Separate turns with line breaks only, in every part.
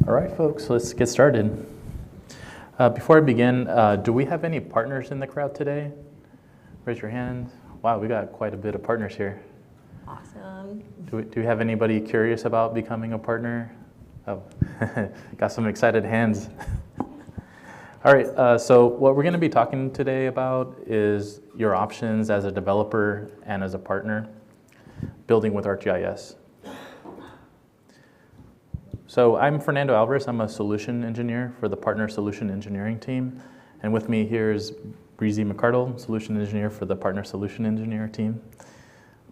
All right, folks, let's get started. Before I begin, do we have any partners in the crowd today? Raise your hand. Wow, we got quite a bit of partners here.
Awesome.
Do we have anybody curious about becoming a partner? Oh, got some excited hands. All right, so what we're going to be talking today about is your options as a developer and as a partner, building with ArcGIS. So I'm Fernando Alvarez. I'm a solution engineer for the Partner Solution Engineering team. And with me here is Breezy McCardle, solution engineer for the Partner Solution Engineer team.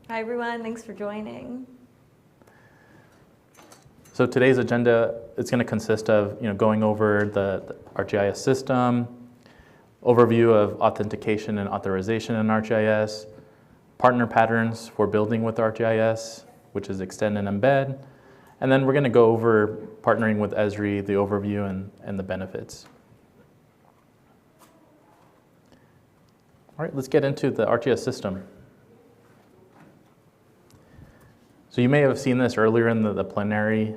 Hi, everyone. Thanks for joining.
So today's agenda is going to consist of going over the ArcGIS system, overview of authentication and authorization in ArcGIS, partner patterns for building with ArcGIS, which is extend and embed, and then we're going to go over partnering with Esri, the overview and the benefits. All right, let's get into the ArcGIS system. So you may have seen this earlier in the plenary,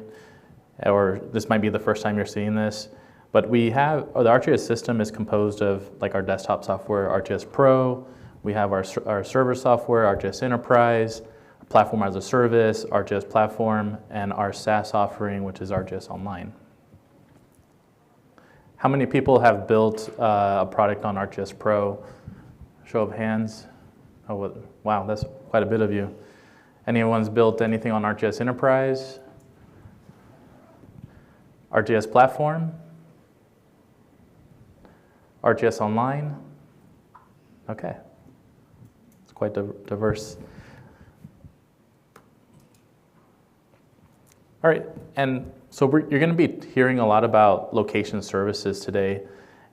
or this might be the first time you're seeing this, but the ArcGIS system is composed of like our desktop software, ArcGIS Pro, we have our server software, ArcGIS Enterprise, Platform as a Service, ArcGIS Platform, and our SaaS offering, which is ArcGIS Online. How many people have built a product on ArcGIS Pro? Show of hands. Oh, wow, that's quite a bit of you. Anyone's built anything on ArcGIS Enterprise? ArcGIS Platform? ArcGIS Online? Okay. It's quite diverse. All right, and so you're going to be hearing a lot about location services today,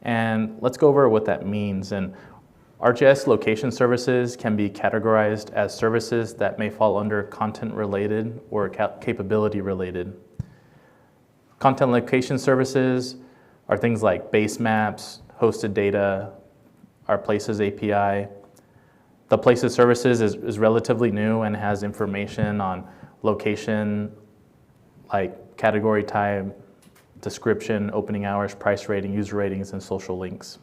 and let's go over what that means. And ArcGIS location services can be categorized as services that may fall under content-related or capability-related. Content location services are things like base maps, hosted data, our Places API. The Places services is relatively new and has information on location, like category type, description, opening hours, price rating, user ratings, and social links.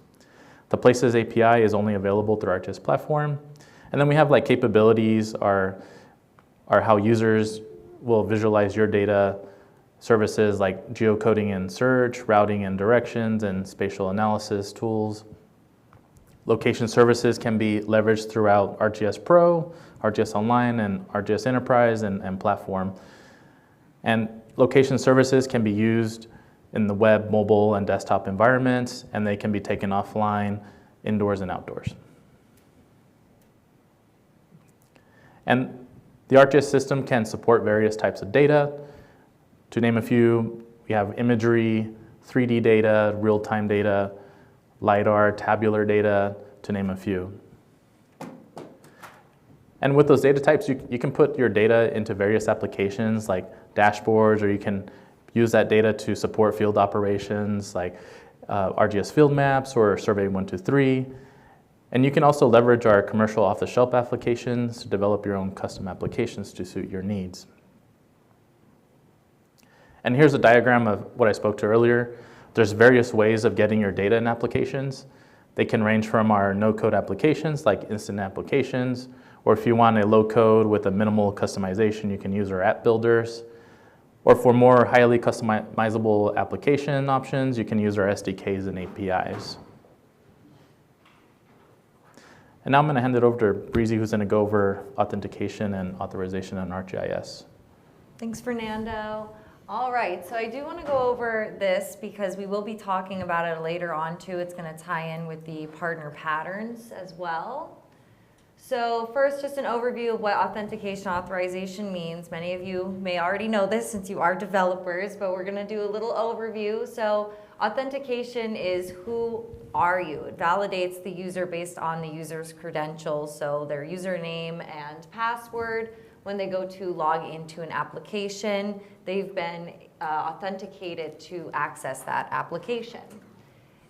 The Places API is only available through ArcGIS Platform. And then we have like capabilities are how users will visualize your data, services like geocoding and search, routing and directions, and spatial analysis tools. Location services can be leveraged throughout ArcGIS Pro, ArcGIS Online, and ArcGIS Enterprise and Platform. And location services can be used in the web, mobile, and desktop environments, and they can be taken offline, indoors and outdoors. And the ArcGIS system can support various types of data. To name a few, we have imagery, 3D data, real-time data, LiDAR, tabular data, to name a few. And with those data types, you can put your data into various applications like dashboards, or you can use that data to support field operations like ArcGIS field maps or Survey 123. And you can also leverage our commercial off-the-shelf applications to develop your own custom applications to suit your needs. And here's a diagram of what I spoke to earlier. There's various ways of getting your data in applications. They can range from our no-code applications like instant applications, or if you want a low code with a minimal customization, you can use our app builders. Or for more highly customizable application options, you can use our SDKs and APIs. And now I'm going to hand it over to Breezy, who's going to go over authentication and authorization on ArcGIS.
Thanks, Fernando. All right, so I do want to go over this because we will be talking about it later on too. It's going to tie in with the partner patterns as well. So first, just an overview of what authentication authorization means. Many of you may already know this since you are developers, but we're going to do a little overview. So authentication is who are you? It validates the user based on the user's credentials, so their username and password. When they go to log into an application, they've been authenticated to access that application.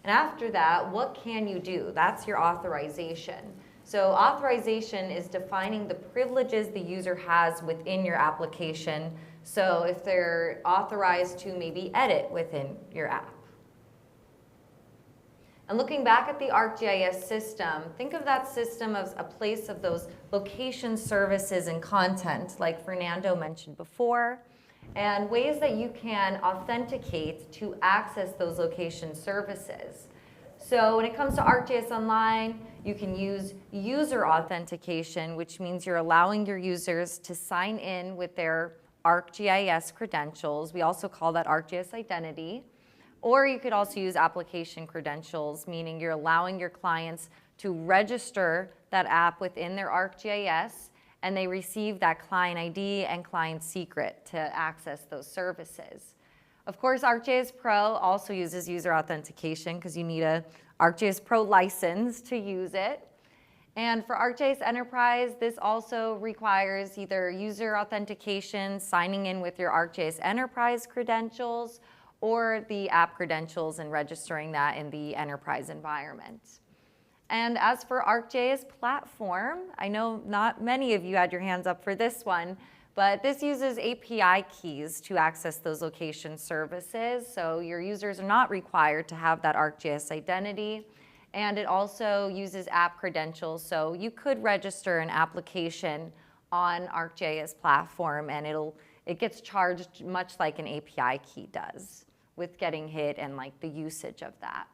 And after that, what can you do? That's your authorization. So authorization is defining the privileges the user has within your application So if they're authorized to maybe edit within your app. And looking back at the ArcGIS system, think of that system as a place of those location services and content, like Fernando mentioned before, and ways that you can authenticate to access those location services. So when it comes to ArcGIS Online, you can use user authentication, which means you're allowing your users to sign in with their ArcGIS credentials. We also call that ArcGIS identity. Or you could also use application credentials, meaning you're allowing your clients to register that app within their ArcGIS, and they receive that client ID and client secret to access those services. Of course, ArcGIS Pro also uses user authentication because you need a ArcGIS Pro license to use it. And for ArcGIS Enterprise, this also requires either user authentication, signing in with your ArcGIS Enterprise credentials, or the app credentials and registering that in the enterprise environment. And as for ArcGIS Platform, I know not many of you had your hands up for this one, but this uses API keys to access those location services. So your users are not required to have that ArcGIS identity. And it also uses app credentials. So you could register an application on ArcGIS Platform, and it gets charged much like an API key does, with getting hit and like the usage of that.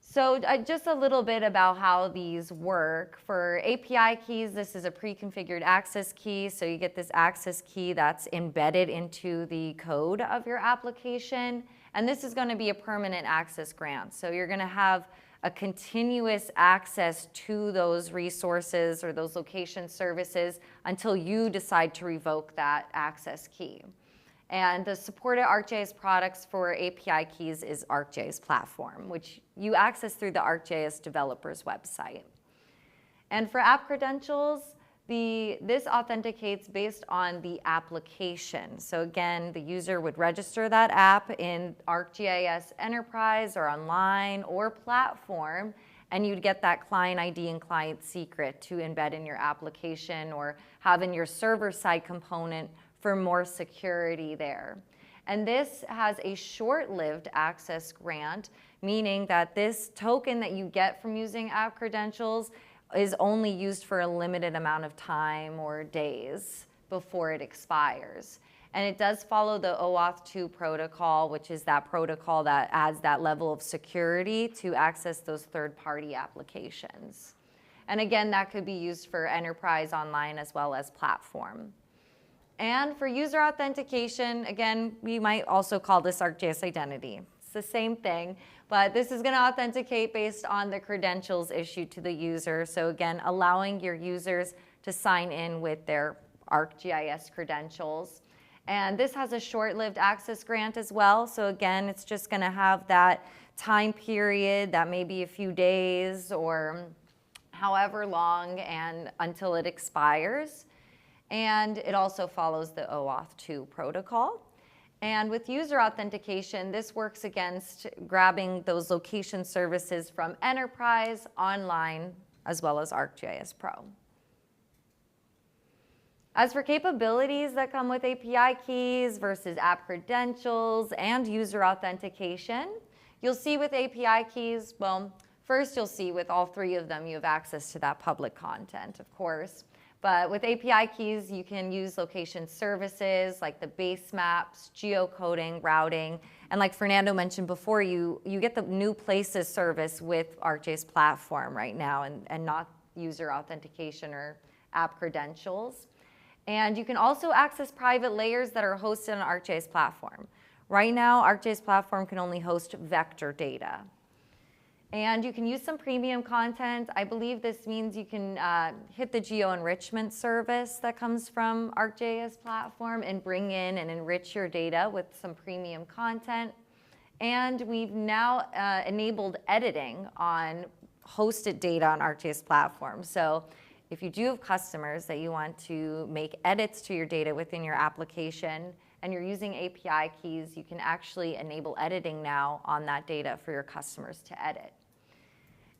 So just a little bit about how these work. For API keys, this is a pre-configured access key. So you get this access key that's embedded into the code of your application. And this is going to be a permanent access grant. So you're going to have a continuous access to those resources or those location services until you decide to revoke that access key. And the supported ArcGIS products for API keys is ArcGIS Platform, which you access through the ArcGIS developers website. And for app credentials, this authenticates based on the application. So again, the user would register that app in ArcGIS Enterprise or Online or Platform, and you'd get that client ID and client secret to embed in your application or have in your server-side component for more security there. And this has a short-lived access grant, meaning that this token that you get from using app credentials is only used for a limited amount of time or days before it expires. And it does follow the OAuth 2 protocol, which is that protocol that adds that level of security to access those third-party applications. And again, that could be used for enterprise, online, as well as platform. And for user authentication, again, we might also call this ArcGIS identity. It's the same thing, but this is going to authenticate based on the credentials issued to the user. So again, allowing your users to sign in with their ArcGIS credentials. And this has a short-lived access grant as well. So again, it's just going to have that time period, that may be a few days or however long, and until it expires. And it also follows the OAuth 2 protocol. And with user authentication, this works against grabbing those location services from Enterprise, Online, as well as ArcGIS Pro. As for capabilities that come with API keys versus app credentials and user authentication, you'll see with API keys, well, first you'll see with all three of them you have access to that public content, of course. But with API keys, you can use location services like the base maps, geocoding, routing, and like Fernando mentioned before, you get the new places service with ArcGIS Platform right now and not user authentication or app credentials. And you can also access private layers that are hosted on ArcGIS Platform. Right now, ArcGIS Platform can only host vector data. And you can use some premium content. I believe this means you can hit the geo-enrichment service that comes from ArcGIS Platform and bring in and enrich your data with some premium content. And we've now enabled editing on hosted data on ArcGIS Platform. So if you do have customers that you want to make edits to your data within your application and you're using API keys, you can actually enable editing now on that data for your customers to edit.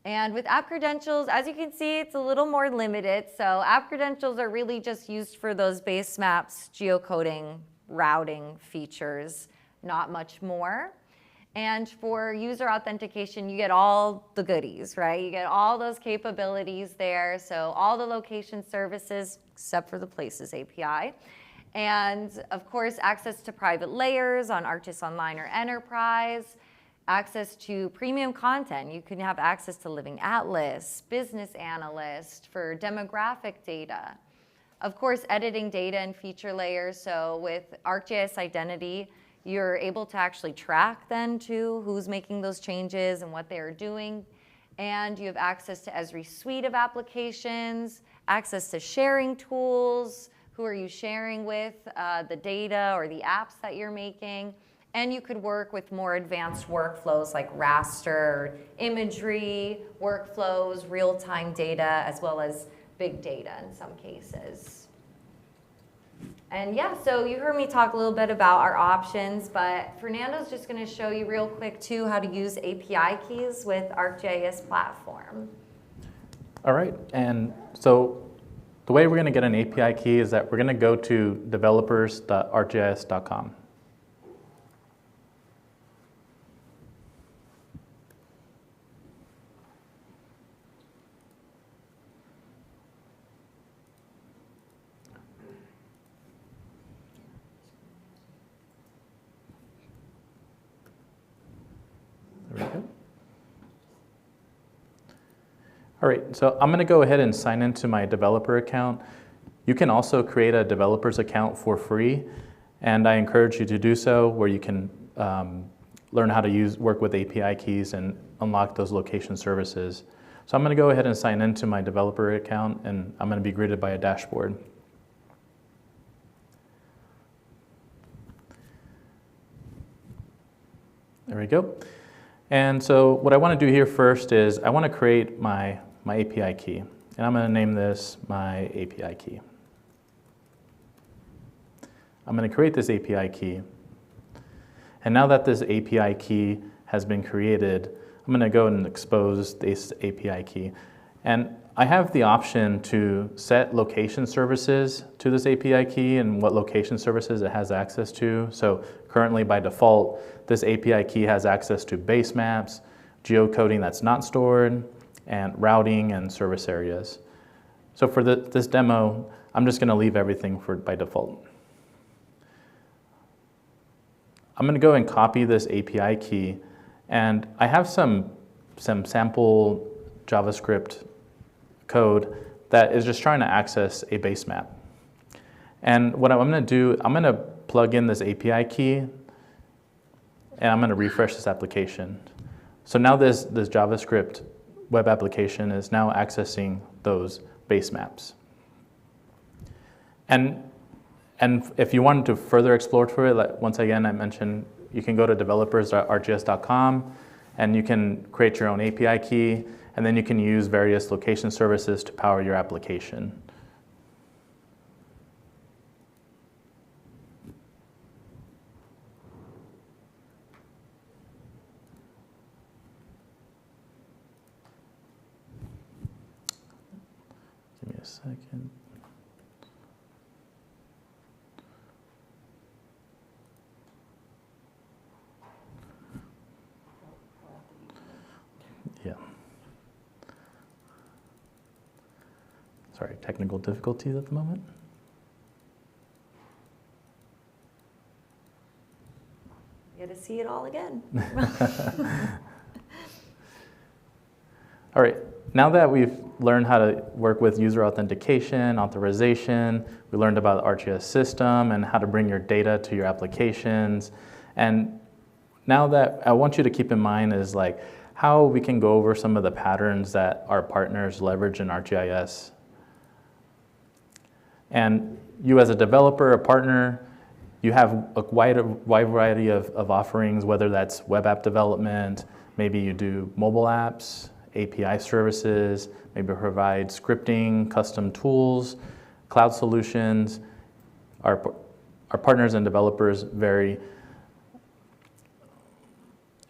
And with app credentials, as you can see, it's a little more limited. So app credentials are really just used for those base maps, geocoding, routing features, not much more. And for user authentication, you get all the goodies, right? You get all those capabilities there. So all the location services, except for the Places API. And of course, access to private layers on ArcGIS Online or Enterprise, access to premium content. You can have access to Living Atlas, Business Analyst for demographic data. Of course, editing data and feature layers. So with ArcGIS Identity, you're able to actually track then to who's making those changes and what they are doing. And you have access to Esri suite of applications, access to sharing tools, who are you sharing with, the data or the apps that you're making. And you could work with more advanced workflows like raster, imagery, workflows, real-time data, as well as big data in some cases. And yeah, so you heard me talk a little bit about our options, but Fernando's just going to show you real quick too how to use API keys with ArcGIS platform.
All right, and so the way we're going to get an API key is that we're going to go to developers.arcgis.com. There we go. All right, so I'm going to go ahead and sign into my developer account. You can also create a developer's account for free, and I encourage you to do so, where you can learn how to work with API keys and unlock those location services. So I'm going to go ahead and sign into my developer account, and I'm going to be greeted by a dashboard. There we go. And so what I want to do here first is I want to create my API key. And I'm going to name this my API key. I'm going to create this API key. And now that this API key has been created, I'm going to go and expose this API key. And I have the option to set location services to this API key and what location services it has access to. So currently by default, this API key has access to base maps, geocoding that's not stored, and routing and service areas. So for this demo, I'm just going to leave everything by default. I'm going to go and copy this API key, and I have some sample JavaScript code that is just trying to access a base map. And what I'm going to do, I'm going to plug in this API key, and I'm going to refresh this application. So now this JavaScript web application is now accessing those base maps. And if you wanted to further explore for it, like once again, I mentioned you can go to developers.arcgis.com and you can create your own API key, and then you can use various location services to power your application. Give me a second. Yeah. Sorry, technical difficulties at the moment.
You get to see it all again.
All right, now that we've learned how to work with user authentication, authorization, we learned about the ArcGIS system and how to bring your data to your applications. And now that I want you to keep in mind is like how we can go over some of the patterns that our partners leverage in ArcGIS. And you as a developer, a partner, you have a wide variety of offerings, whether that's web app development, maybe you do mobile apps, API services, maybe provide scripting, custom tools, cloud solutions. Our partners and developers vary.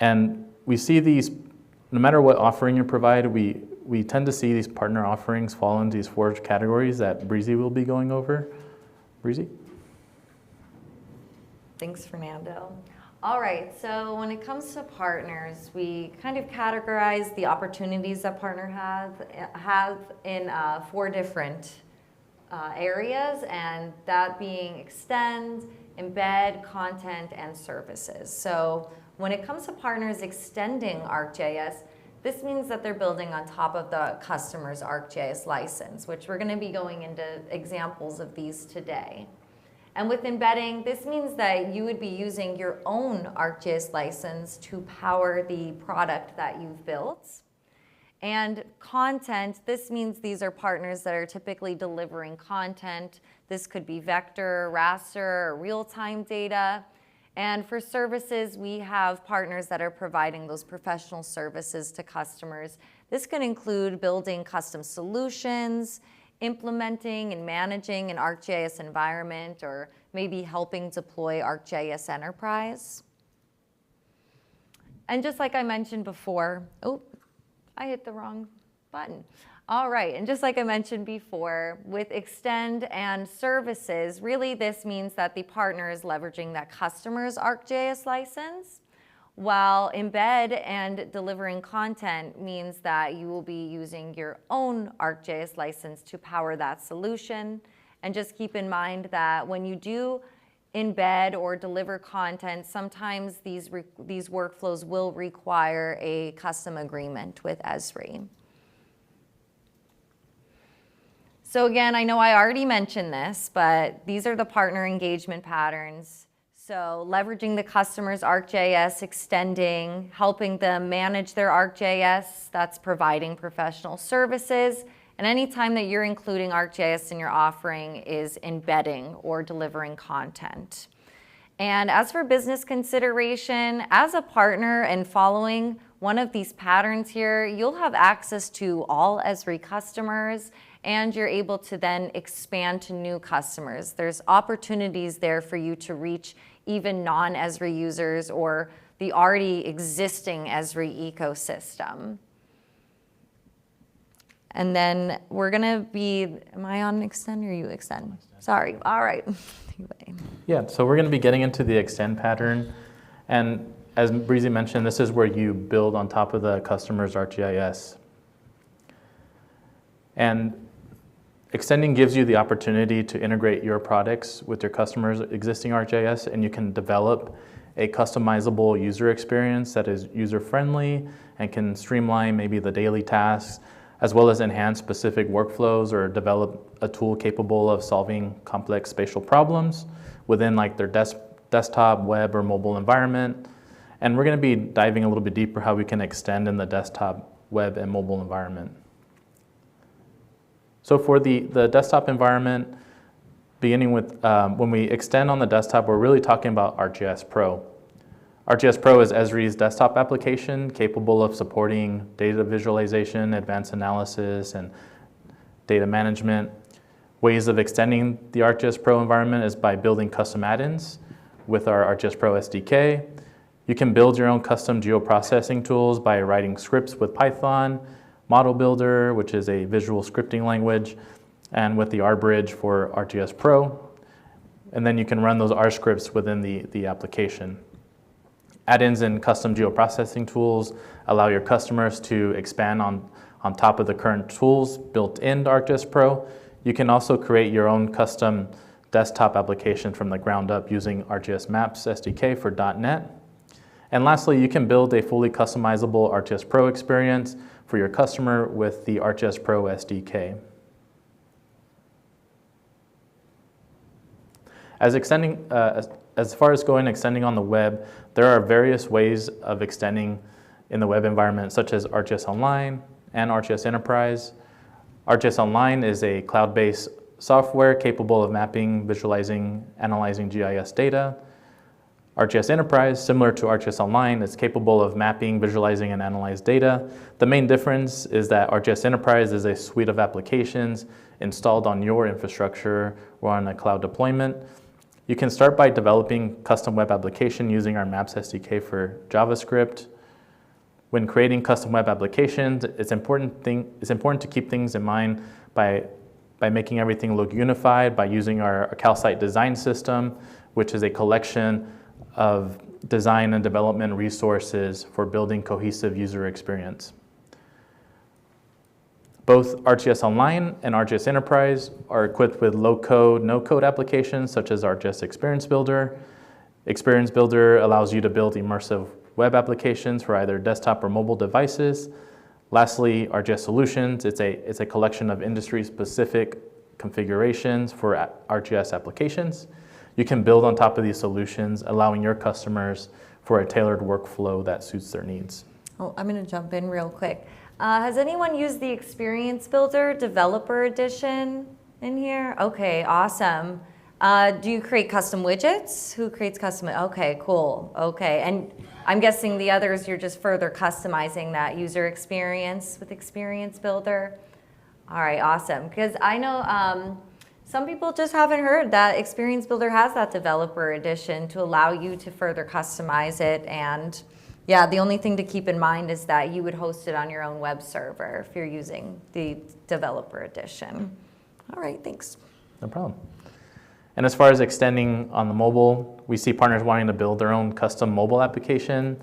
And we see these no matter what offering you provide, we tend to see these partner offerings fall into these 4 categories that Breezy will be going over. Breezy?
Thanks, Fernando. All right, so when it comes to partners, we kind of categorize the opportunities that partner have in 4 different areas, and that being extend, embed, content, and services. So when it comes to partners extending ArcGIS, this means that they're building on top of the customer's ArcGIS license, which we're going to be going into examples of these today. And with embedding, this means that you would be using your own ArcGIS license to power the product that you've built. And content, this means these are partners that are typically delivering content. This could be vector, raster, or real-time data. And for services, we have partners that are providing those professional services to customers. This can include building custom solutions, implementing and managing an ArcGIS environment, or maybe helping deploy ArcGIS Enterprise. And just like I mentioned before, I hit the wrong button. All right, and just like I mentioned before, with extend and services, really this means that the partner is leveraging that customer's ArcGIS license, while embed and delivering content means that you will be using your own ArcGIS license to power that solution. And just keep in mind that when you do embed or deliver content, sometimes these workflows will require a custom agreement with Esri. So again, I know I already mentioned this, but these are the partner engagement patterns. So leveraging the customer's ArcGIS, extending, helping them manage their ArcGIS, that's providing professional services. And anytime that you're including ArcGIS in your offering is embedding or delivering content. And as for business consideration, as a partner and following one of these patterns here, you'll have access to all Esri customers, and you're able to then expand to new customers. There's opportunities there for you to reach even non-Esri users or the already existing Esri ecosystem. And then we're gonna be, am I on extend or you extend? Sorry, all right.
Yeah, so we're gonna be getting into the extend pattern. And as Breezy mentioned, this is where you build on top of the customer's ArcGIS. And extending gives you the opportunity to integrate your products with your customer's existing ArcGIS, and you can develop a customizable user experience that is user-friendly and can streamline maybe the daily tasks, as well as enhance specific workflows or develop a tool capable of solving complex spatial problems within like their desktop, web, or mobile environment. And we're going to be diving a little bit deeper how we can extend in the desktop, web, and mobile environment. So for the desktop environment, beginning with when we extend on the desktop, we're really talking about ArcGIS Pro. ArcGIS Pro is Esri's desktop application capable of supporting data visualization, advanced analysis, and data management. Ways of extending the ArcGIS Pro environment is by building custom add-ins with our ArcGIS Pro SDK. You can build your own custom geoprocessing tools by writing scripts with Python, Model Builder, which is a visual scripting language, and with the RBridge for ArcGIS Pro. And then you can run those R scripts within the application. Add-ins and custom geoprocessing tools allow your customers to expand on top of the current tools built into ArcGIS Pro. You can also create your own custom desktop application from the ground up using ArcGIS Maps SDK for .NET. And lastly, you can build a fully customizable ArcGIS Pro experience for your customer with the ArcGIS Pro SDK. As far as extending on the web, there are various ways of extending in the web environment, such as ArcGIS Online and ArcGIS Enterprise. ArcGIS Online is a cloud-based software capable of mapping, visualizing, analyzing GIS data. ArcGIS Enterprise, similar to ArcGIS Online, is capable of mapping, visualizing, and analyzing data. The main difference is that ArcGIS Enterprise is a suite of applications installed on your infrastructure or on a cloud deployment. You can start by developing custom web application using our Maps SDK for JavaScript. When creating custom web applications, it's important to keep things in mind by making everything look unified, by using our CalSite design system, which is a collection of design and development resources for building cohesive user experience. Both ArcGIS Online and ArcGIS Enterprise are equipped with low-code, no-code applications such as ArcGIS Experience Builder. Experience Builder allows you to build immersive web applications for either desktop or mobile devices. Lastly, ArcGIS Solutions, it's a collection of industry-specific configurations for ArcGIS applications. You can build on top of these solutions, allowing your customers for a tailored workflow that suits their needs.
Oh, I'm going to jump in real quick. Has anyone used the Experience Builder Developer Edition in here? Okay, awesome. Do you create custom widgets? Who creates custom? Okay, cool. Okay, and I'm guessing the others, you're just further customizing that user experience with Experience Builder. All right, awesome. Because I know some people just haven't heard that Experience Builder has that Developer Edition to allow you to further customize it. And yeah, the only thing to keep in mind is that you would host it on your own web server if you're using the Developer Edition. All right, thanks.
No problem. And as far as extending on the mobile, we see partners wanting to build their own custom mobile application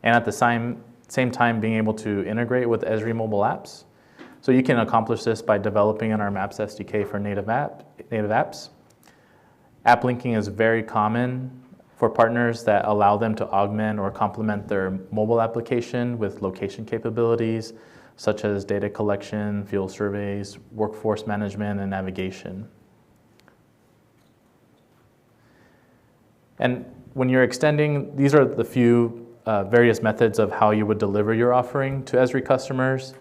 and at the same time being able to integrate with Esri mobile apps. So you can accomplish this by developing in our Maps SDK for native apps. App linking is very common for partners that allow them to augment or complement their mobile application with location capabilities, such as data collection, field surveys, workforce management, and navigation. And when you're extending, these are the few various methods of how you would deliver your offering to Esri customers.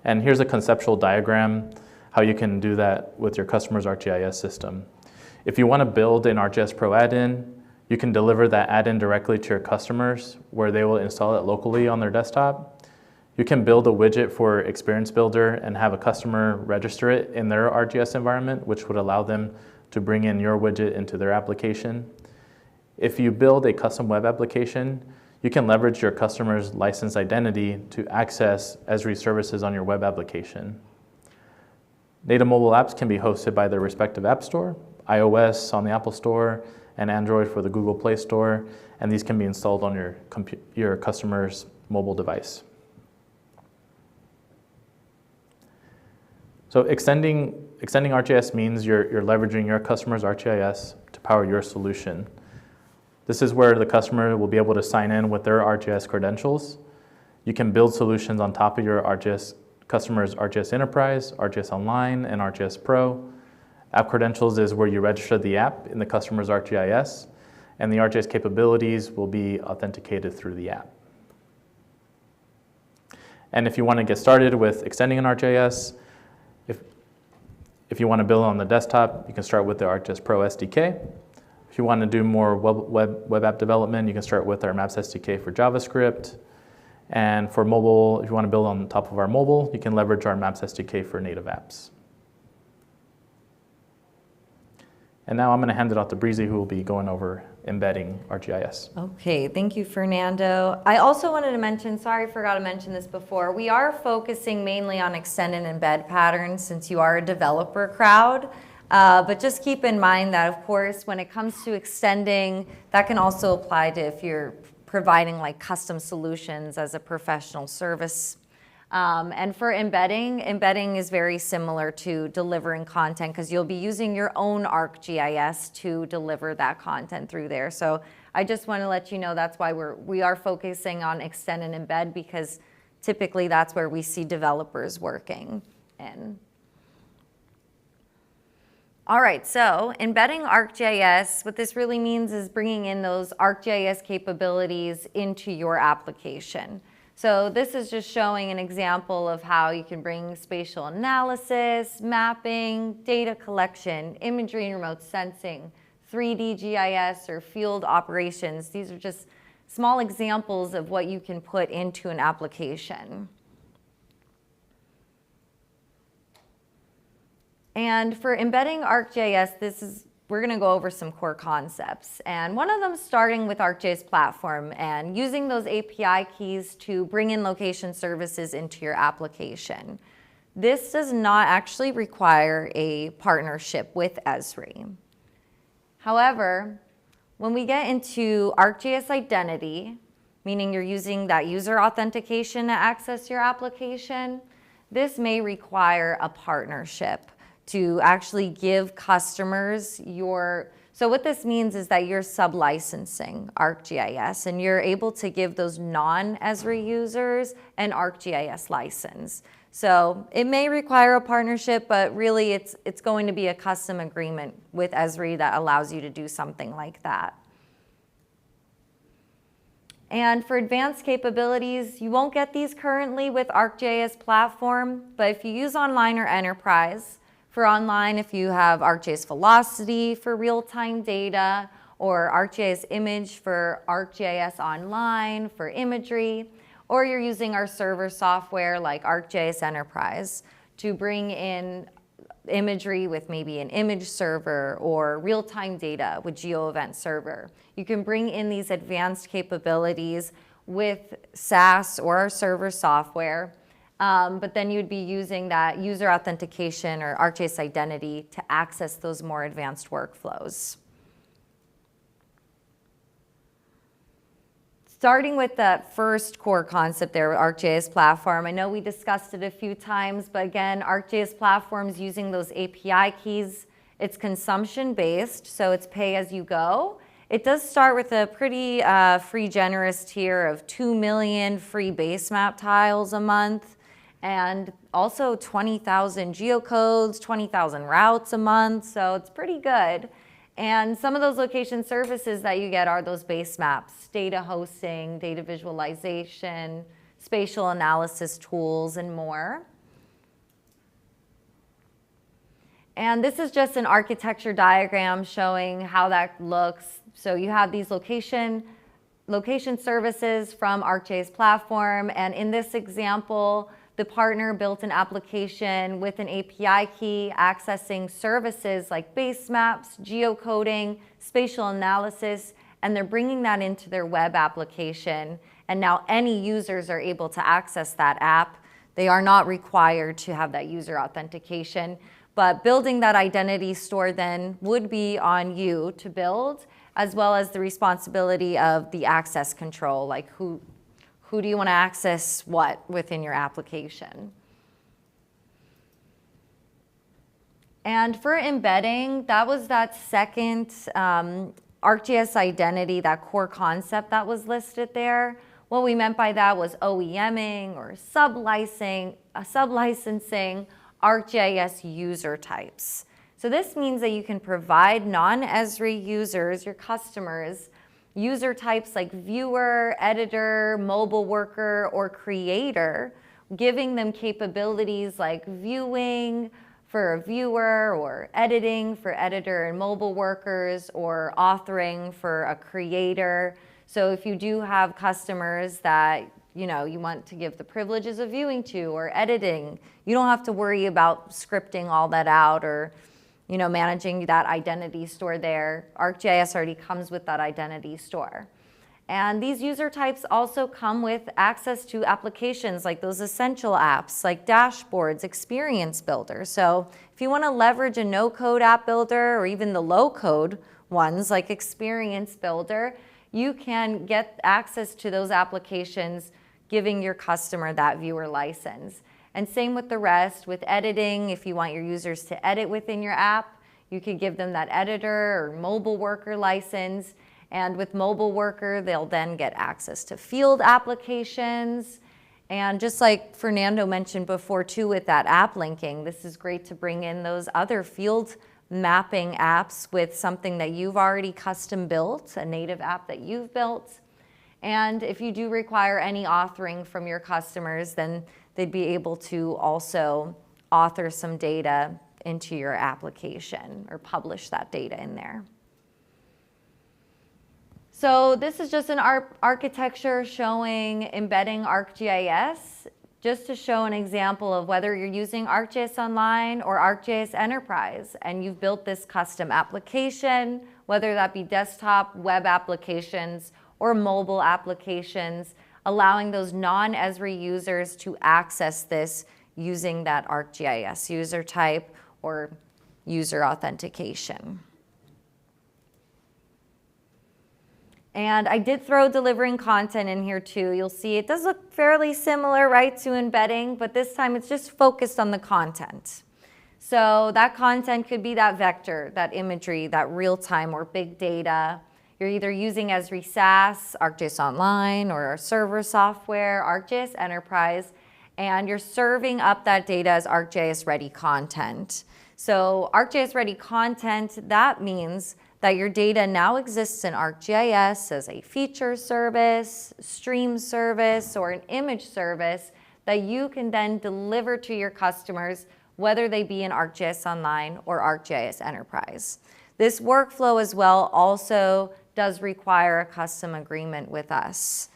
And here's a conceptual diagram how you can do that with your customer's ArcGIS system. If you want to build an ArcGIS Pro add-in, you can deliver that add-in directly to your customers where they will install it locally on their desktop. You can build a widget for Experience Builder and have a customer register it in their ArcGIS environment, which would allow them to bring in your widget into their application. If you build a custom web application, you can leverage your customer's license identity to access Esri services on your web application. Native mobile apps can be hosted by their respective app store, iOS on the Apple Store, and Android for the Google Play Store, and these can be installed on your customer's mobile device. So extending ArcGIS means you're leveraging your customer's ArcGIS to power your solution. This is where the customer will be able to sign in with their ArcGIS credentials. You can build solutions on top of your customer's ArcGIS Enterprise, ArcGIS Online, and ArcGIS Pro. App credentials is where you register the app in the customer's ArcGIS, and the ArcGIS capabilities will be authenticated through the app. And if you want to get started with extending an ArcGIS, if you want to build on the desktop, you can start with the ArcGIS Pro SDK. If you want to do more web app development, you can start with our Maps SDK for JavaScript. And for mobile, if you want to build on top of our mobile, you can leverage our Maps SDK for native apps. And now I'm going to hand it off to Breezy, who will be going over embedding ArcGIS.
Okay, thank you, Fernando. I also wanted to mention, sorry, I forgot to mention this before, we are focusing mainly on extend and embed patterns since you are a developer crowd. But just keep in mind that, of course, when it comes to extending, that can also apply to if you're providing like custom solutions as a professional service. And for embedding is very similar to delivering content because you'll be using your own ArcGIS to deliver that content through there. So I just want to let you know that's why we are focusing on extend and embed because typically that's where we see developers working in. All right, so embedding ArcGIS, what this really means is bringing in those ArcGIS capabilities into your application. So this is just showing an example of how you can bring spatial analysis, mapping, data collection, imagery and remote sensing, 3D GIS or field operations. These are just small examples of what you can put into an application. And for embedding ArcGIS, this is we're going to go over some core concepts. And one of them starting with ArcGIS platform and using those API keys to bring in location services into your application. This does not actually require a partnership with Esri. However, when we get into ArcGIS Identity, meaning you're using that user authentication to access your application, this may require a partnership to actually give customers your, so what this means is that you're sub-licensing ArcGIS and you're able to give those non-Esri users an ArcGIS license. So it may require a partnership, but really it's going to be a custom agreement with Esri that allows you to do something like that. And for advanced capabilities, you won't get these currently with ArcGIS platform, but if you use Online or Enterprise, for online, if you have ArcGIS Velocity for real-time data, or ArcGIS Image for ArcGIS Online for imagery, or you're using our server software like ArcGIS Enterprise to bring in imagery with maybe an image server or real-time data with GeoEvent server. You can bring in these advanced capabilities with SaaS or our server software, but then you'd be using that user authentication or ArcGIS Identity to access those more advanced workflows. Starting with that first core concept there with ArcGIS platform, I know we discussed it a few times, but again, ArcGIS platform's using those API keys. It's consumption based, so it's pay as you go. It does start with a pretty free generous tier of 2 million free base map tiles a month, and also 20,000 geocodes, 20,000 routes a month, so it's pretty good. And some of those location services that you get are those base maps, data hosting, data visualization, spatial analysis tools, and more. And this is just an architecture diagram showing how that looks. So you have these location services from ArcGIS platform, and in this example, the partner built an application with an API key accessing services like base maps, geocoding, spatial analysis, and they're bringing that into their web application. And now any users are able to access that app. They are not required to have that user authentication, but building that identity store then would be on you to build, as well as the responsibility of the access control, like who do you want to access what within your application. And for embedding, that was that second ArcGIS identity, that core concept that was listed there. What we meant by that was OEMing or sub-licensing ArcGIS user types. So this means that you can provide non-Esri users, your customers, user types like viewer, editor, mobile worker, or creator, giving them capabilities like viewing for a viewer, or editing for editor and mobile workers, or authoring for a creator. So if you do have customers that you want to give the privileges of viewing to or editing, you don't have to worry about scripting all that out or managing that identity store there. ArcGIS already comes with that identity store. And these user types also come with access to applications like those essential apps, like dashboards, experience builder. So if you want to leverage a no-code app builder or even the low-code ones like experience builder, you can get access to those applications, giving your customer that viewer license. And same with the rest. With editing, if you want your users to edit within your app, you could give them that editor or mobile worker license. And with mobile worker, they'll then get access to field applications. And just like Fernando mentioned before too with that app linking, this is great to bring in those other field mapping apps with something that you've already custom built, a native app that you've built. And if you do require any authoring from your customers, then they'd be able to also author some data into your application or publish that data in there. So this is just an architecture showing embedding ArcGIS. just to show an example of whether you're using ArcGIS Online or ArcGIS Enterprise and you've built this custom application, whether that be desktop, web applications, or mobile applications, allowing those non-Esri users to access this using that ArcGIS user type or user authentication. And I did throw delivering content in here too. You'll see it does look fairly similar, right, to embedding, but this time it's just focused on the content. So that content could be that vector, that imagery, that real-time or big data. You're either using Esri SaaS, ArcGIS Online, or our server software, ArcGIS Enterprise, and you're serving up that data as ArcGIS Ready content. So ArcGIS Ready content, that means that your data now exists in ArcGIS as a feature service, stream service, or an image service that you can then deliver to your customers, whether they be in ArcGIS Online or ArcGIS Enterprise. This workflow as well also does require a custom agreement with us.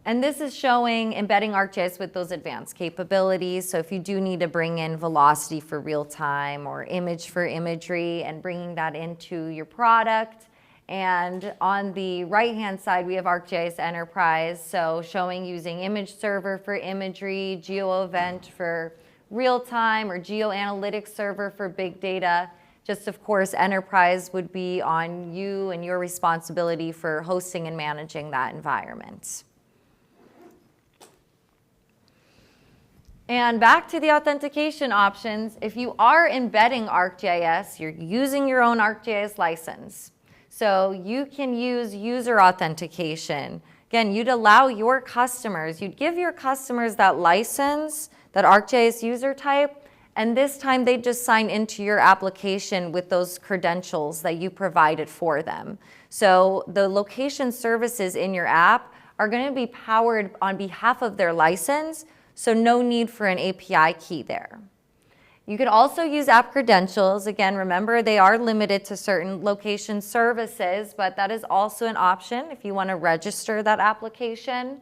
And this is showing embedding ArcGIS with those advanced capabilities. So if you do need to bring in velocity for real time or image for imagery and bringing that into your product. And on the right-hand side, we have ArcGIS Enterprise. So showing using image server for imagery, GeoEvent for real time, or geoanalytics server for big data. Just of course, Enterprise would be on you and your responsibility for hosting and managing that environment. And back to the authentication options, if you are embedding ArcGIS, you're using your own ArcGIS license. So you can use user authentication. Again, you'd allow your customers, you'd give your customers that license, that ArcGIS user type, and this time they just sign into your application with those credentials that you provided for them. So the location services in your app are going to be powered on behalf of their license, so no need for an API key there. You could also use app credentials. Again, remember they are limited to certain location services, but that is also an option if you want to register that application.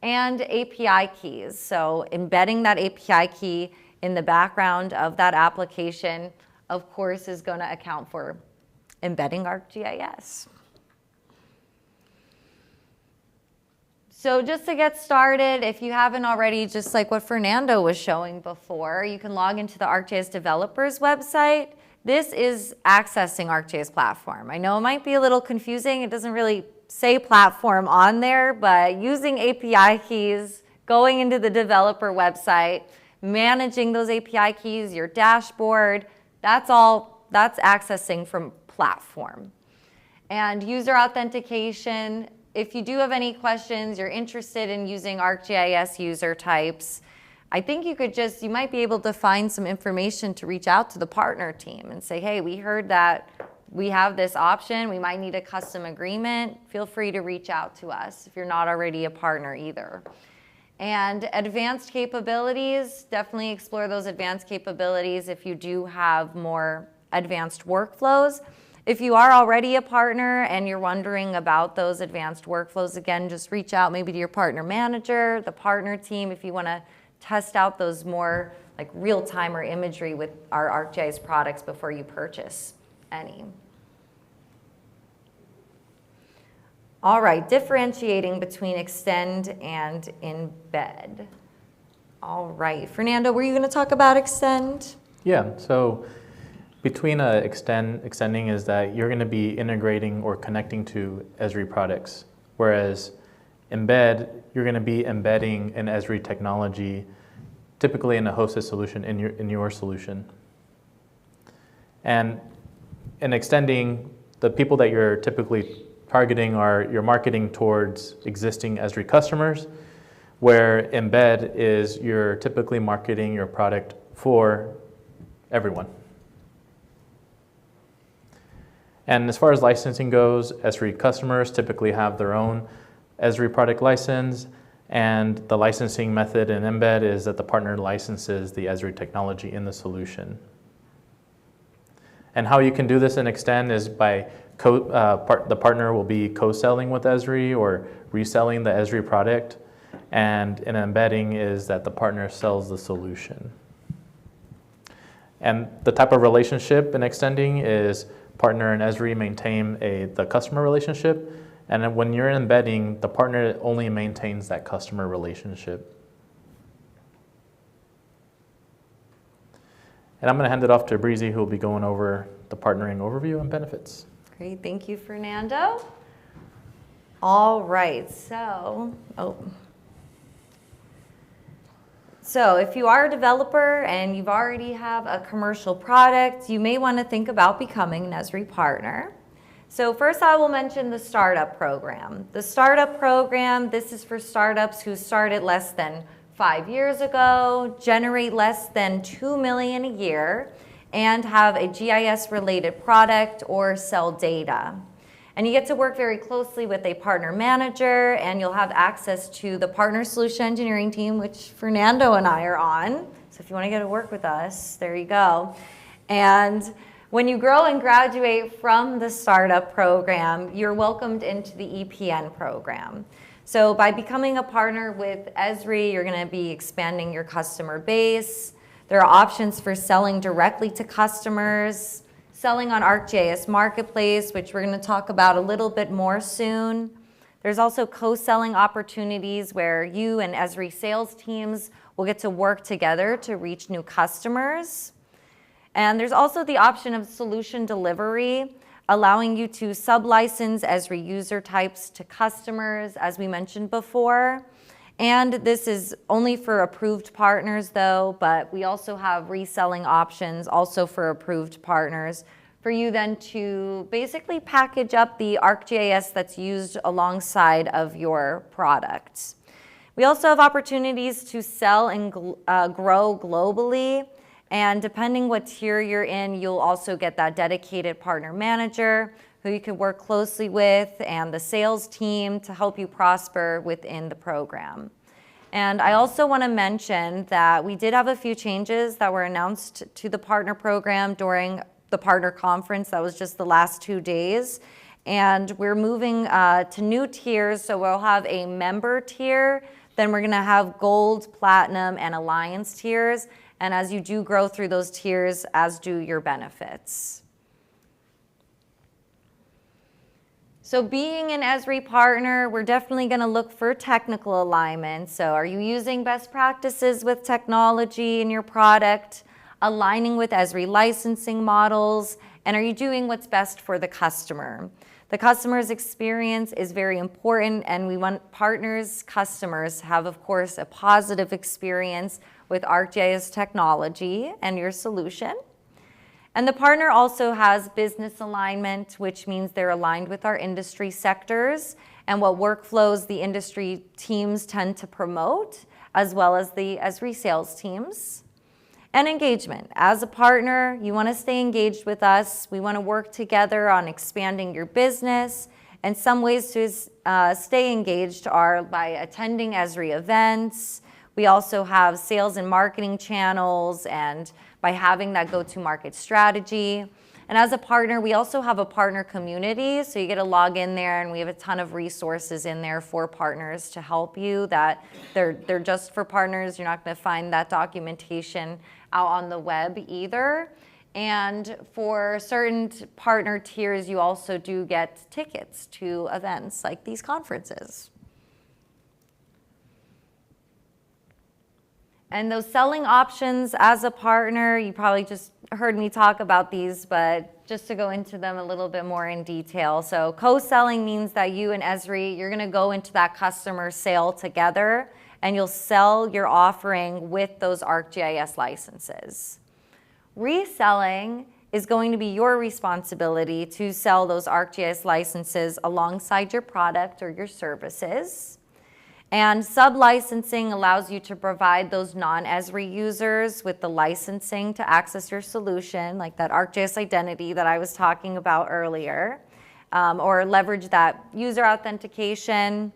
And API keys, so embedding that API key in the background of that application, of course, is going to account for embedding ArcGIS. So just to get started, if you haven't already, just like what Fernando was showing before, you can log into the ArcGIS developers website. This is accessing ArcGIS platform. I know it might be a little confusing. It doesn't really say platform on there, but using API keys, going into the developer website, managing those API keys, your dashboard, that's accessing from platform. And user authentication, if you do have any questions, you're interested in using ArcGIS user types, I think you might be able to find some information to reach out to the partner team and say, hey, we heard that we have this option, we might need a custom agreement. Feel free to reach out to us if you're not already a partner either. And advanced capabilities, definitely explore those advanced capabilities if you do have more advanced workflows. If you are already a partner and you're wondering about those advanced workflows, again, just reach out maybe to your partner manager, the partner team, if you want to test out those more like real-time or imagery with our ArcGIS products before you purchase any. All right, differentiating between extend and embed. All right, Fernando, were you going to talk about extend?
Yeah, so between extending is that you're going to be integrating or connecting to Esri products, whereas embed, you're going to be embedding an Esri technology, typically in a hosted solution in your solution. And in extending, the people that you're typically targeting are you're marketing towards existing Esri customers, where embed is you're typically marketing your product for everyone. And as far as licensing goes, Esri customers typically have their own Esri product license, and the licensing method in Embed is that the partner licenses the Esri technology in the solution. And how you can do this in Extend is by The partner will be co-selling with Esri or reselling the Esri product, and an embedding is that the partner sells the solution. And the type of relationship in extending is partner and Esri maintain the customer relationship, and then when you're embedding, the partner only maintains that customer relationship. And I'm going to hand it off to Breezy, who will be going over the partnering overview and benefits.
Great, thank you, Fernando. All right, so if you are a developer and you've already have a commercial product, you may want to think about becoming an Esri partner. So first I will mention the startup program. The startup program, this is for startups who started less than 5 years ago, generate less than $2 million a year, and have a GIS related product or sell data. And you get to work very closely with a partner manager, and you'll have access to the partner solution engineering team, which Fernando and I are on. So if you want to get to work with us, there you go. And when you grow and graduate from the startup program, you're welcomed into the EPN program. So by becoming a partner with Esri, you're going to be expanding your customer base. There are options for selling directly to customers, selling on ArcGIS Marketplace, which we're going to talk about a little bit more soon. There's also co-selling opportunities where you and Esri sales teams will get to work together to reach new customers. And there's also the option of solution delivery, allowing you to sub-license Esri user types to customers, as we mentioned before. And this is only for approved partners though, but we also have reselling options also for approved partners for you then to basically package up the ArcGIS that's used alongside of your products. We also have opportunities to sell and grow globally. And depending what tier you're in, you'll also get that dedicated partner manager who you can work closely with and the sales team to help you prosper within the program. And I also want to mention that we did have a few changes that were announced to the partner program during the partner conference. That was just the last 2 days. And we're moving to new tiers. So we'll have a member tier, then we're going to have gold, platinum, and alliance tiers. And as you do grow through those tiers, as do your benefits. So being an Esri partner, we're definitely going to look for technical alignment. So are you using best practices with technology in your product, aligning with Esri licensing models, and are you doing what's best for the customer? The customer's experience is very important, and we want partners, customers have, of course, a positive experience with ArcGIS technology and your solution. And the partner also has business alignment, which means they're aligned with our industry sectors and what workflows the industry teams tend to promote, as well as the Esri sales teams. And engagement. As a partner, you want to stay engaged with us. We want to work together on expanding your business. And some ways to stay engaged are by attending Esri events. We also have sales and marketing channels and by having that go-to-market strategy. And as a partner, we also have a partner community. So you get to log in there and we have a ton of resources in there for partners to help you that they're just for partners. You're not going to find that documentation out on the web either. And for certain partner tiers, you also do get tickets to events like these conferences. And those selling options as a partner, you probably just heard me talk about these, but just to go into them a little bit more in detail. So co-selling means that you and Esri, you're going to go into that customer sale together and you'll sell your offering with those ArcGIS licenses. Reselling is going to be your responsibility to sell those ArcGIS licenses alongside your product or your services. And sub-licensing allows you to provide those non-Esri users with the licensing to access your solution, like that ArcGIS identity that I was talking about earlier, or leverage that user authentication.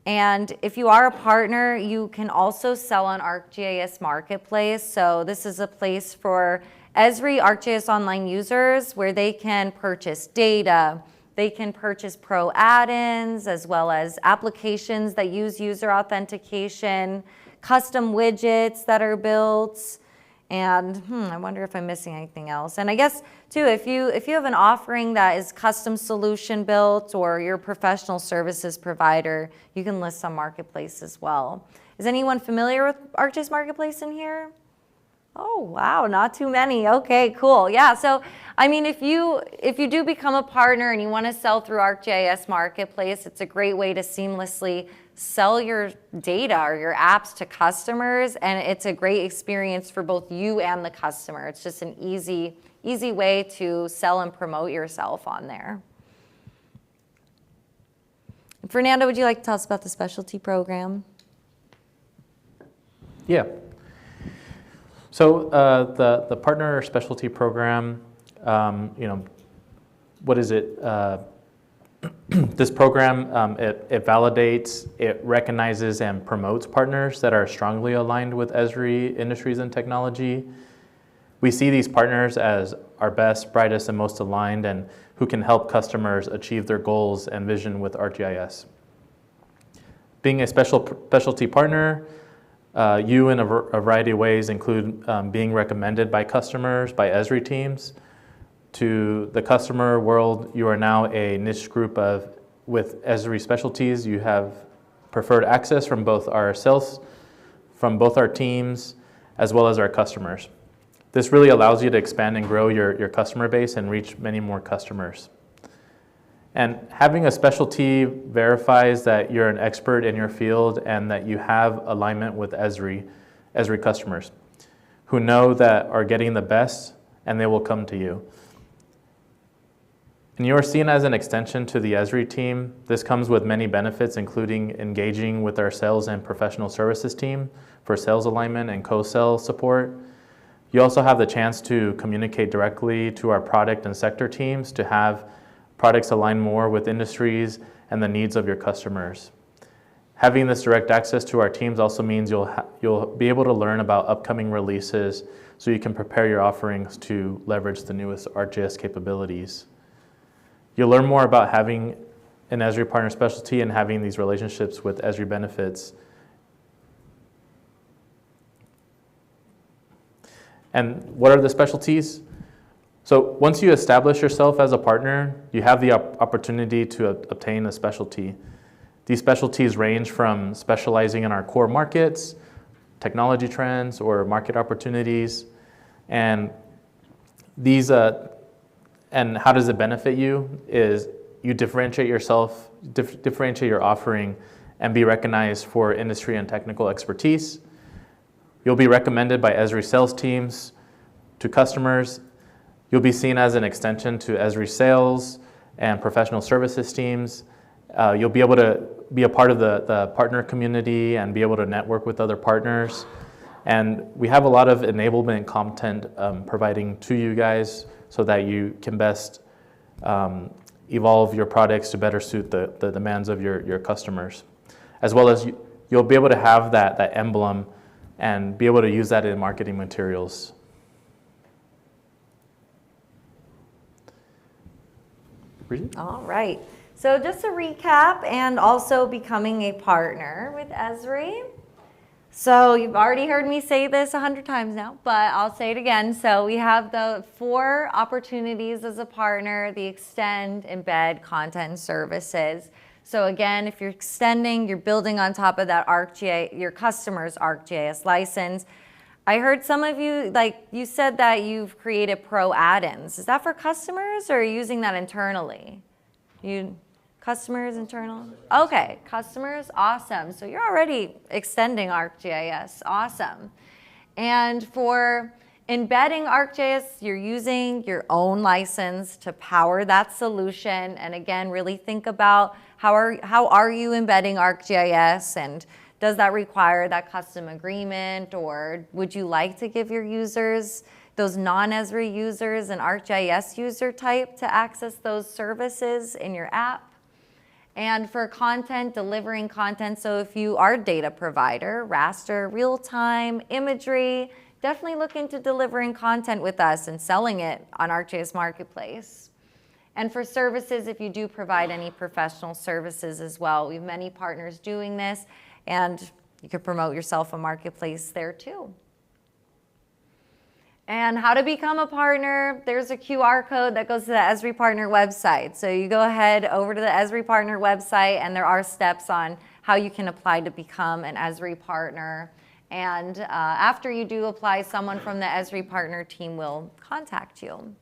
And if you are a partner, you can also sell on ArcGIS Marketplace. So this is a place for Esri ArcGIS Online users, where they can purchase data, they can purchase pro add-ins, as well as applications that use user authentication, custom widgets that are built, and I wonder if I'm missing anything else. And I guess too, if you have an offering that is custom solution built, or you're a professional services provider, you can list on Marketplace as well. Is anyone familiar with ArcGIS Marketplace in here? Oh, wow, not too many. Okay, cool. Yeah, so I mean, if you do become a partner and you want to sell through ArcGIS Marketplace, it's a great way to seamlessly sell your data or your apps to customers, and it's a great experience for both you and the customer. It's just an easy way to sell and promote yourself on there. Fernando, would you like to tell us about the specialty program?
Yeah. So the partner specialty program, what is it? This program, it validates, it recognizes and promotes partners that are strongly aligned with Esri industries and technology. We see these partners as our best, brightest, and most aligned, and who can help customers achieve their goals and vision with ArcGIS. Being a specialty partner, you in a variety of ways include being recommended by customers, by Esri teams. To the customer world, you are now a niche group with Esri Specialties. You have preferred access from both our sales, from both our teams, as well as our customers. This really allows you to expand and grow your customer base and reach many more customers. And having a specialty verifies that you're an expert in your field and that you have alignment with Esri customers who know that are getting the best, and they will come to you. And you are seen as an extension to the Esri team. This comes with many benefits, including engaging with our sales and professional services team for sales alignment and co-sell support. You also have the chance to communicate directly to our product and sector teams to have products align more with industries and the needs of your customers. Having this direct access to our teams also means you'll be able to learn about upcoming releases so you can prepare your offerings to leverage the newest ArcGIS capabilities. You'll learn more about having an Esri partner specialty and having these relationships with Esri benefits. And what are the specialties? So once you establish yourself as a partner, you have the opportunity to obtain a specialty. These specialties range from specializing in our core markets, technology trends, or market opportunities. And these, and how does it benefit you is you differentiate yourself, differentiate your offering, and be recognized for industry and technical expertise. You'll be recommended by Esri sales teams to customers. You'll be seen as an extension to Esri sales and professional services teams. You'll be able to be a part of the partner community and be able to network with other partners. And we have a lot of enablement content providing to you guys so that you can best evolve your products to better suit the demands of your customers. As well as you'll be able to have that emblem and be able to use that in marketing materials.
All right. So just to recap, and also becoming a partner with Esri. So you've already heard me say this 100 times now, but I'll say it again. So we have the 4 opportunities as a partner: the extend, embed, content, and services. So again, if you're extending, you're building on top of that ArcGIS, your customer's ArcGIS license. I heard some of you, like you said that you've created pro add-ins. Is that for customers, or are you using that internally? Customers internal? Okay, customers, awesome. So you're already extending ArcGIS, awesome. And for embedding ArcGIS, you're using your own license to power that solution. And again, really think about how are you embedding ArcGIS, and does that require that custom agreement, or would you like to give your users, those non-Esri users, an ArcGIS user type to access those services in your app? And for content, delivering content, so if you are a data provider, raster, real-time, imagery, definitely look into delivering content with us and selling it on ArcGIS Marketplace. And for services, if you do provide any professional services as well, we have many partners doing this, and you can promote yourself on Marketplace there too. And how to become a partner, there's a QR code that goes to the Esri Partner website. So you go ahead over to the Esri Partner website, and there are steps on how you can apply to become an Esri Partner. And after you do apply, someone from the Esri Partner team will contact you.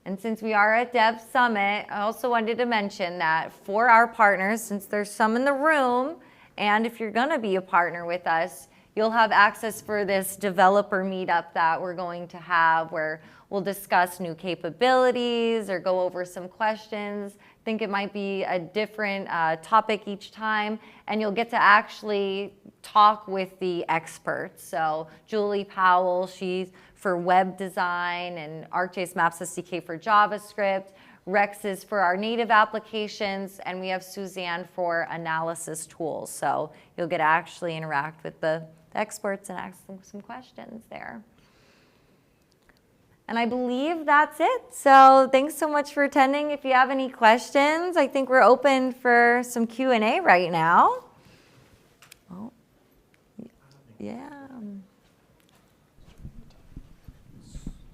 And since we are at Dev Summit, I also wanted to mention that for our partners, since there's some in the room, and if you're going to be a partner with us, you'll have access for this developer meetup that we're going to have where we'll discuss new capabilities or go over some questions. I think it might be a different topic each time, and you'll get to actually talk with the experts. So Julie Powell, she's for web design, and ArcGIS Maps SDK for JavaScript. Rex is for our native applications, and we have Suzanne for analysis tools. So you'll get to actually interact with the experts and ask them some questions there. And I believe that's it. So thanks so much for attending. If you have any questions, I think we're open for some Q&A right now. Oh, yeah.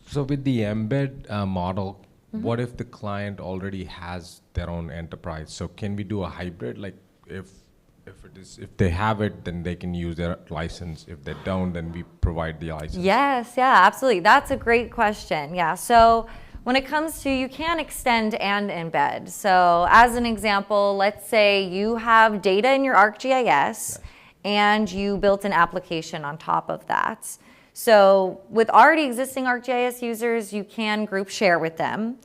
So with the embed model, what if the client already has their own enterprise? So can we do a hybrid? Like if they have it, then they can use their license. If they don't, then we provide the license.
Yes, yeah, absolutely. That's a great question. Yeah, so when it comes to, you can extend and embed. So as an example, let's say you have data in your ArcGIS and you built an application on top of that. So with already existing ArcGIS users, you can group share with them.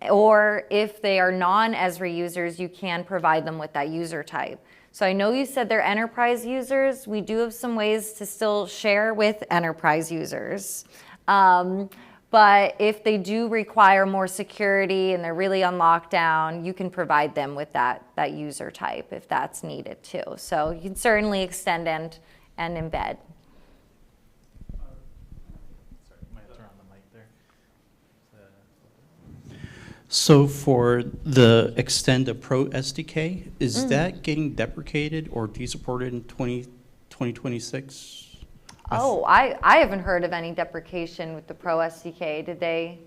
Or if they are non-Esri users, you can provide them with that user type. So I know you said they're enterprise users. We do have some ways to still share with enterprise users. But if they do require more security and they're really on lockdown, you can provide them with that user type if that's needed too. So you can certainly extend and embed.
So for the Extend a Pro SDK, is that getting deprecated or desupported in 2026?
Oh, I haven't heard of any deprecation with the Pro SDK. Did they?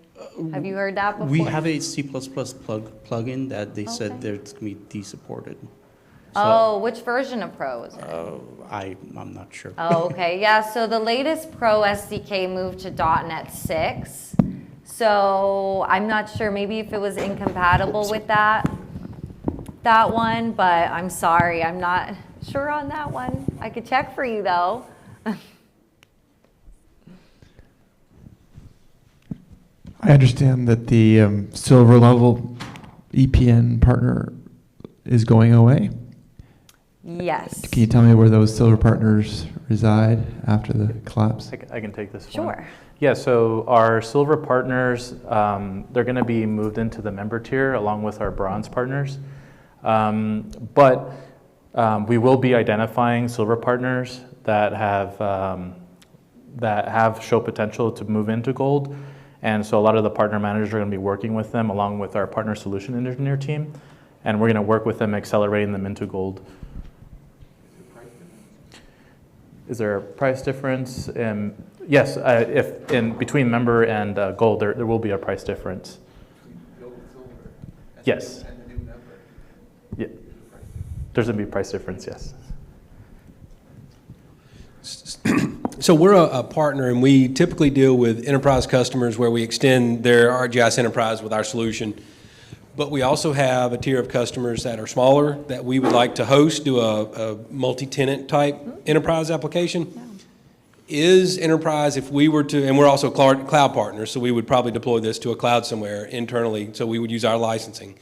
Have you heard that before?
We have a C++ plugin that they said that it's going to be desupported.
So, which version of Pro is it?
I'm not sure.
Oh, okay. Yeah, so the latest Pro SDK moved to .NET 6. So I'm not sure, maybe if it was incompatible with that one, but I'm sorry, I'm not sure on that one. I could check for you though.
I understand that the silver level EPN partner is going away.
Yes.
Can you tell me where those silver partners reside after the collapse?
I can take this one.
Sure.
Yeah, so our silver partners, they're going to be moved into the member tier along with our bronze partners. But we will be identifying silver partners that have show potential to move into gold. And so a lot of the partner managers are going to be working with them along with our partner solution engineer team. And we're going to work with them accelerating them into gold. Is there a price difference? Yes, if in between member and gold, there will be a price difference. Yes. Yeah. There's going to be a price difference, yes.
So we're a partner, and we typically deal with enterprise customers where we extend their ArcGIS enterprise with our solution. But we also have a tier of customers that are smaller that we would like to host, do a multi-tenant type enterprise application. Yeah. Is enterprise, if we were to, and we're also cloud partners, so we would probably deploy this to a cloud somewhere internally, so we would use our licensing.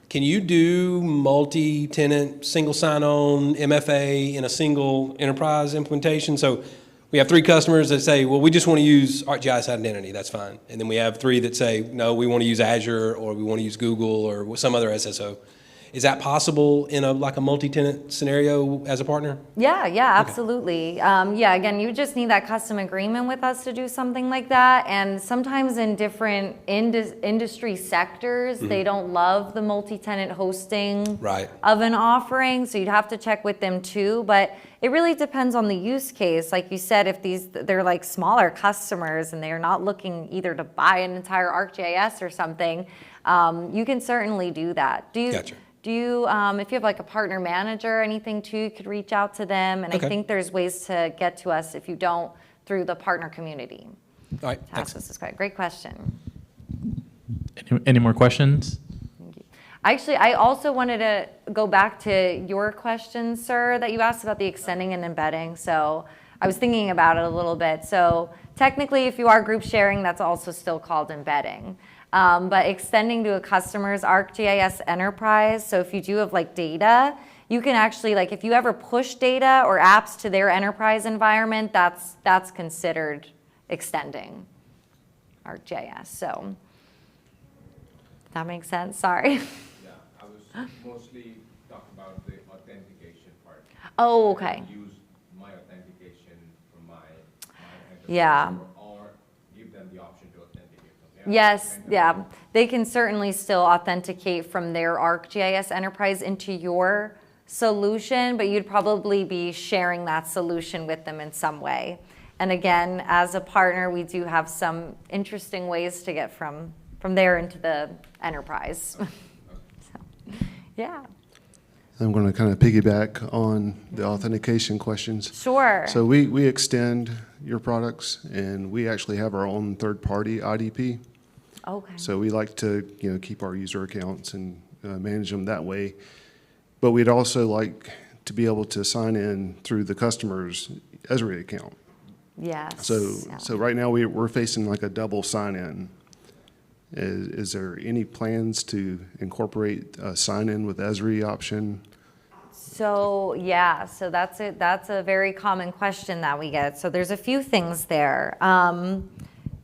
Can you do multi-tenant, single sign-on, MFA in a single enterprise implementation? So we have 3 customers that say, well, we just want to use ArcGIS Identity, that's fine. And then we have 3 that say, no, we want to use Azure, or we want to use Google, or some other SSO. Is that possible in like a multi-tenant scenario as a partner?
Yeah, absolutely. Yeah, again, you just need that custom agreement with us to do something like that. And sometimes in different industry sectors, they don't love the multi-tenant hosting of an offering. So you'd have to check with them too. But it really depends on the use case. Like you said, if they're like smaller customers and they're not looking either to buy an entire ArcGIS or something, you can certainly do that.
Gotcha.
Do you, if you have like a partner manager or anything too, you could reach out to them. And I think there's ways to get to us if you don't through the partner community.
All right,
Ask us this question. Great question.
Any more questions?
Thank you. Actually, I also wanted to go back to your question, sir, that you asked about the extending and embedding. So I was thinking about it a little bit. So technically, if you are group sharing, that's also still called embedding. But extending to a customer's ArcGIS enterprise, so if you do have like data, you can actually, like if you ever push data or apps to their enterprise environment, that's considered extending ArcGIS. So that makes sense? Sorry.
Yeah, I was mostly talking about the authentication part.
Oh, okay.
Use my authentication from my enterprise.
Yeah.
Or give them the option to authenticate from their
Yes, yeah. They can certainly still authenticate from their ArcGIS enterprise into your solution, but you'd probably be sharing that solution with them in some way. And again, as a partner, we do have some interesting ways to get from there into the enterprise. So, yeah.
I'm going to kind of piggyback on the authentication questions.
Sure.
So we extend your products, and we actually have our own third-party IDP.
Okay.
So we like to keep our user accounts and manage them that way. But we'd also like to be able to sign in through the customer's Esri account.
Yes.
So right now we're facing like a double sign-in. Is there any plans to incorporate a sign-in with Esri option?
So yeah, so that's a very common question that we get. So there's a few things there.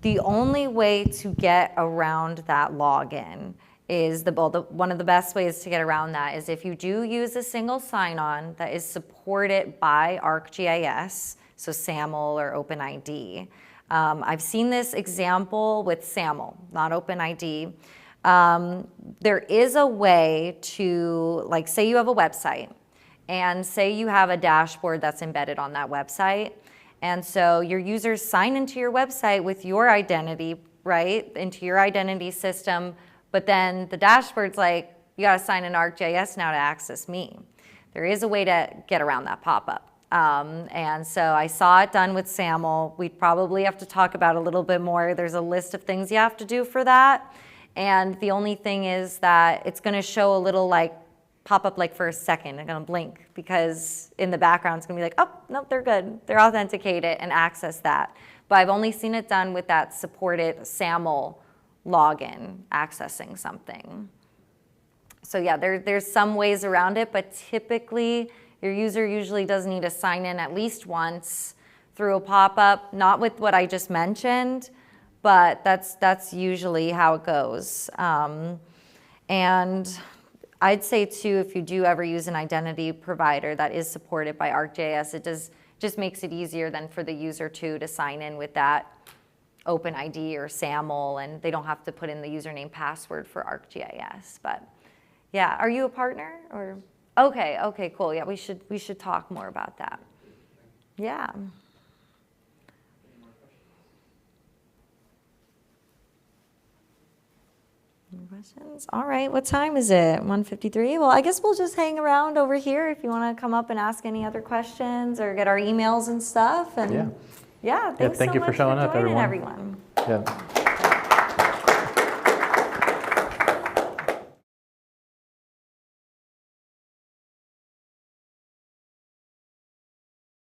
The only way to get around that login is one of the best ways to get around that is if you do use a single sign-on that is supported by ArcGIS, so SAML or OpenID. I've seen this example with SAML, not OpenID. There is a way to, like, say you have a website, and say you have a dashboard that's embedded on that website, and so your users sign into your website with your identity, right, into your identity system, but then the dashboard's like, you gotta sign in ArcGIS now to access me. There is a way to get around that pop-up. And so I saw it done with SAML. We'd probably have to talk about it a little bit more. There's a list of things you have to do for that. And the only thing is that it's gonna show a little like pop up like for a second. I'm gonna blink because in the background it's gonna be like, oh, no, they're good. They're authenticated and access that. But I've only seen it done with that supported SAML login accessing something. So yeah, there's some ways around it, but typically your user usually does need to sign in at least once through a pop-up, not with what I just mentioned, but that's usually how it goes. And I'd say too, if you do ever use an identity provider that is supported by ArcGIS, it just makes it easier then for the user too to sign in with that OpenID or SAML, and they don't have to put in the username password for ArcGIS. But yeah, are you a partner or? Okay, cool. Yeah, we should talk more about that. Yeah. Any questions? All right, what time is it? 1:53? Well, I guess we'll just hang around over here if you want to come up and ask any other questions or get our emails and stuff. And yeah, thanks
thank
so
you
much
for showing up,
joining,
everyone.
everyone.
Yeah.